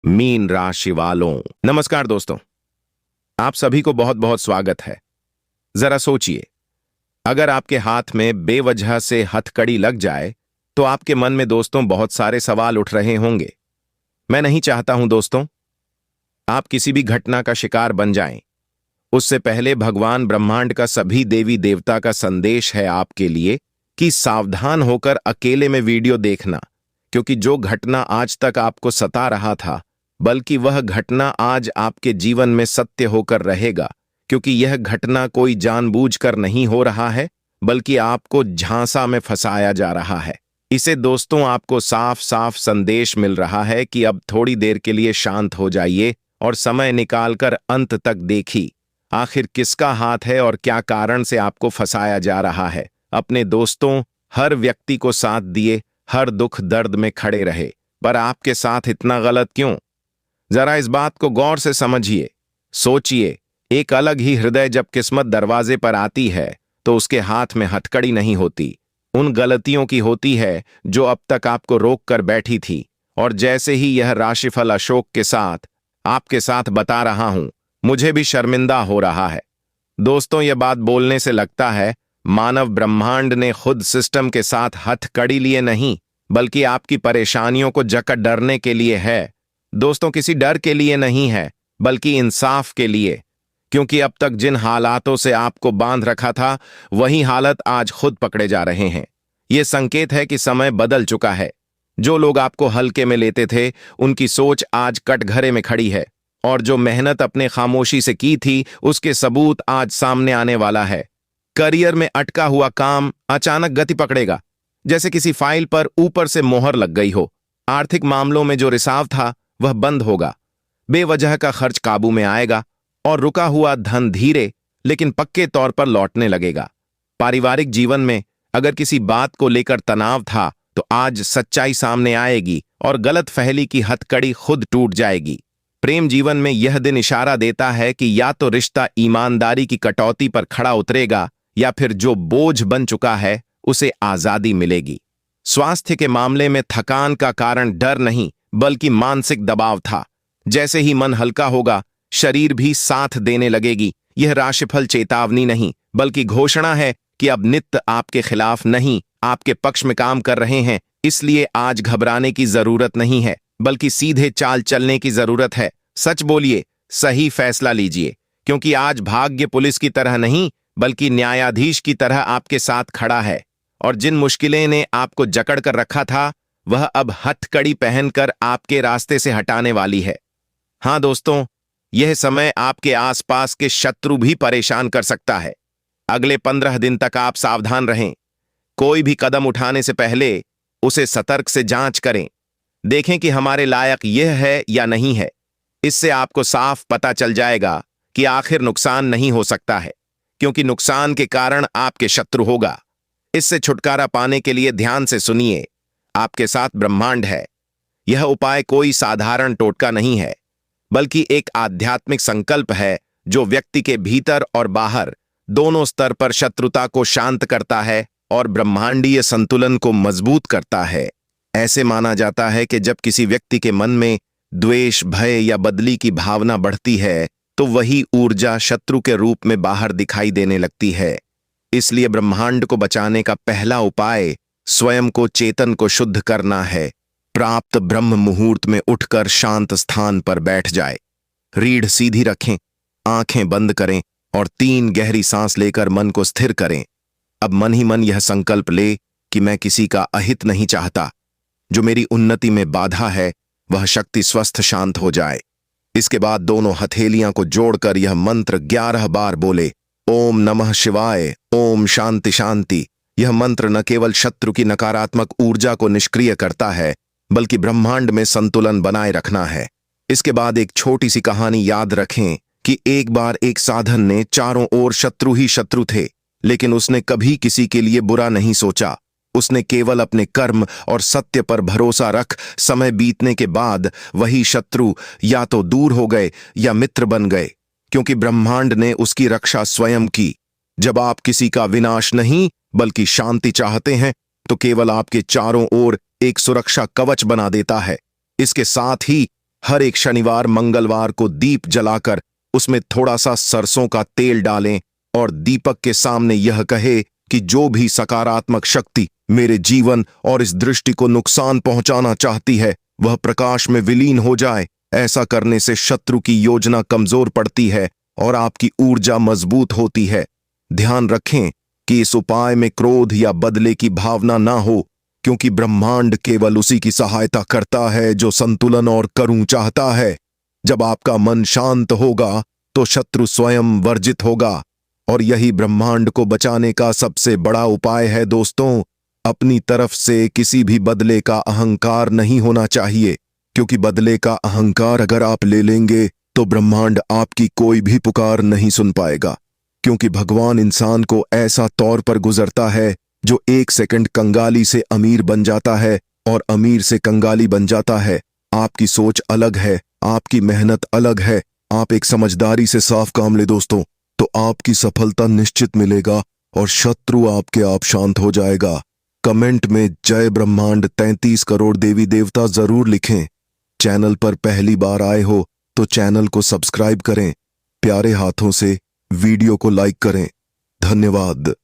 Mean राशि वालों, नमस्कार दोस्तों। आप सभी को बहुत बहुत स्वागत है। जरा सोचिए, अगर आपके हाथ में बेवजह से हथकड़ी लग जाए तो आपके मन में दोस्तों बहुत सारे सवाल उठ रहे होंगे। मैं नहीं चाहता हूं दोस्तों आप किसी भी घटना का शिकार बन जाएं। उससे पहले भगवान ब्रह्मांड का सभी देवी देवता का संदेश है आपके लिए कि सावधान होकर अकेले में वीडियो देखना, क्योंकि जो घटना आज तक आपको सता रहा था बल्कि वह घटना आज आपके जीवन में सत्य होकर रहेगा, क्योंकि यह घटना कोई जानबूझकर नहीं हो रहा है बल्कि आपको झांसा में फंसाया जा रहा है। इसे दोस्तों आपको साफ साफ संदेश मिल रहा है कि अब थोड़ी देर के लिए शांत हो जाइए और समय निकालकर अंत तक देखिए आखिर किसका हाथ है और क्या कारण से आपको फंसाया जा रहा है। अपने दोस्तों, हर व्यक्ति को साथ दिए, हर दुख दर्द में खड़े रहे, पर आपके साथ इतना गलत क्यों? जरा इस बात को गौर से समझिए, सोचिए। एक अलग ही हृदय जब किस्मत दरवाजे पर आती है तो उसके हाथ में हथकड़ी नहीं होती, उन गलतियों की होती है जो अब तक आपको रोक कर बैठी थी। और जैसे ही यह राशिफल अशोक के साथ आपके साथ बता रहा हूं, मुझे भी शर्मिंदा हो रहा है। दोस्तों, यह बात बोलने से लगता है मानव ब्रह्मांड ने खुद सिस्टम के साथ हथकड़ी लिए नहीं, बल्कि आपकी परेशानियों को जकड़ डरने के लिए है। दोस्तों, किसी डर के लिए नहीं है बल्कि इंसाफ के लिए, क्योंकि अब तक जिन हालातों से आपको बांध रखा था वही हालत आज खुद पकड़े जा रहे हैं। यह संकेत है कि समय बदल चुका है। जो लोग आपको हल्के में लेते थे उनकी सोच आज कटघरे में खड़ी है, और जो मेहनत अपने खामोशी से की थी उसके सबूत आज सामने आने वाला है। करियर में अटका हुआ काम अचानक गति पकड़ेगा, जैसे किसी फाइल पर ऊपर से मोहर लग गई हो। आर्थिक मामलों में जो रिसाव था वह बंद होगा, बेवजह का खर्च काबू में आएगा और रुका हुआ धन धीरे लेकिन पक्के तौर पर लौटने लगेगा। पारिवारिक जीवन में अगर किसी बात को लेकर तनाव था तो आज सच्चाई सामने आएगी और गलतफहमी की हथकड़ी खुद टूट जाएगी। प्रेम जीवन में यह दिन इशारा देता है कि या तो रिश्ता ईमानदारी की कटौती पर खड़ा उतरेगा या फिर जो बोझ बन चुका है उसे आजादी मिलेगी। स्वास्थ्य के मामले में थकान का कारण डर नहीं बल्कि मानसिक दबाव था। जैसे ही मन हल्का होगा शरीर भी साथ देने लगेगी। यह राशिफल चेतावनी नहीं बल्कि घोषणा है कि अब नित्य आपके खिलाफ नहीं, आपके पक्ष में काम कर रहे हैं। इसलिए आज घबराने की जरूरत नहीं है बल्कि सीधे चाल चलने की जरूरत है। सच बोलिए, सही फैसला लीजिए, क्योंकि आज भाग्य पुलिस की तरह नहीं बल्कि न्यायाधीश की तरह आपके साथ खड़ा है। और जिन मुश्किलें ने आपको जकड़ कर रखा था वह अब हथकड़ी पहनकर आपके रास्ते से हटाने वाली है। हां दोस्तों, यह समय आपके आसपास के शत्रु भी परेशान कर सकता है। अगले 15 दिन तक आप सावधान रहें। कोई भी कदम उठाने से पहले उसे सतर्क से जांच करें। देखें कि हमारे लायक यह है या नहीं है। इससे आपको साफ पता चल जाएगा कि आखिर नुकसान नहीं हो सकता है, क्योंकि नुकसान के कारण आपके शत्रु होगा। इससे छुटकारा पाने के लिए ध्यान से सुनिए। आपके साथ ब्रह्मांड है। यह उपाय कोई साधारण टोटका नहीं है बल्कि एक आध्यात्मिक संकल्प है जो व्यक्ति के भीतर और बाहर दोनों स्तर पर शत्रुता को शांत करता है और ब्रह्मांडीय संतुलन को मजबूत करता है। ऐसे माना जाता है कि जब किसी व्यक्ति के मन में द्वेष, भय या बदली की भावना बढ़ती है तो वही ऊर्जा शत्रु के रूप में बाहर दिखाई देने लगती है। इसलिए ब्रह्मांड को बचाने का पहला उपाय स्वयं को, चेतन को शुद्ध करना है। प्राप्त ब्रह्म मुहूर्त में उठकर शांत स्थान पर बैठ जाए। रीढ़ सीधी रखें, आंखें बंद करें और 3 गहरी सांस लेकर मन को स्थिर करें। अब मन ही मन यह संकल्प ले कि मैं किसी का अहित नहीं चाहता। जो मेरी उन्नति में बाधा है वह शक्ति स्वस्थ शांत हो जाए। इसके बाद दोनों हथेलियां को जोड़कर यह मंत्र 11 बार बोले, ओम नमः शिवाय, ओम शांति शांति। यह मंत्र न केवल शत्रु की नकारात्मक ऊर्जा को निष्क्रिय करता है बल्कि ब्रह्मांड में संतुलन बनाए रखना है। इसके बाद एक छोटी सी कहानी याद रखें कि एक बार एक साधन ने चारों ओर शत्रु ही शत्रु थे, लेकिन उसने कभी किसी के लिए बुरा नहीं सोचा। उसने केवल अपने कर्म और सत्य पर भरोसा रख समय बीतने के बाद वही शत्रु या तो दूर हो गए या मित्र बन गए, क्योंकि ब्रह्मांड ने उसकी रक्षा स्वयं की। जब आप किसी का विनाश नहीं बल्कि शांति चाहते हैं तो केवल आपके चारों ओर एक सुरक्षा कवच बना देता है। इसके साथ ही हर एक शनिवार मंगलवार को दीप जलाकर उसमें थोड़ा सा सरसों का तेल डालें और दीपक के सामने यह कहे कि जो भी सकारात्मक शक्ति मेरे जीवन और इस दृष्टि को नुकसान पहुंचाना चाहती है वह प्रकाश में विलीन हो जाए। ऐसा करने से शत्रु की योजना कमजोर पड़ती है और आपकी ऊर्जा मजबूत होती है। ध्यान रखें कि इस उपाय में क्रोध या बदले की भावना ना हो, क्योंकि ब्रह्मांड केवल उसी की सहायता करता है जो संतुलन और करुण चाहता है। जब आपका मन शांत होगा तो शत्रु स्वयं वर्जित होगा और यही ब्रह्मांड को बचाने का सबसे बड़ा उपाय है। दोस्तों, अपनी तरफ से किसी भी बदले का अहंकार नहीं होना चाहिए, क्योंकि बदले का अहंकार अगर आप ले लेंगे तो ब्रह्मांड आपकी कोई भी पुकार नहीं सुन पाएगा, क्योंकि भगवान इंसान को ऐसा तौर पर गुजरता है जो 1 सेकंड कंगाली से अमीर बन जाता है और अमीर से कंगाली बन जाता है। आपकी सोच अलग है, आपकी मेहनत अलग है। आप एक समझदारी से साफ काम ले दोस्तों, तो आपकी सफलता निश्चित मिलेगा और शत्रु आपके आप शांत हो जाएगा। कमेंट में जय ब्रह्मांड 33 करोड़ देवी देवता जरूर लिखें। चैनल पर पहली बार आए हो तो चैनल को सब्सक्राइब करें। प्यारे हाथों से वीडियो को लाइक करें। धन्यवाद।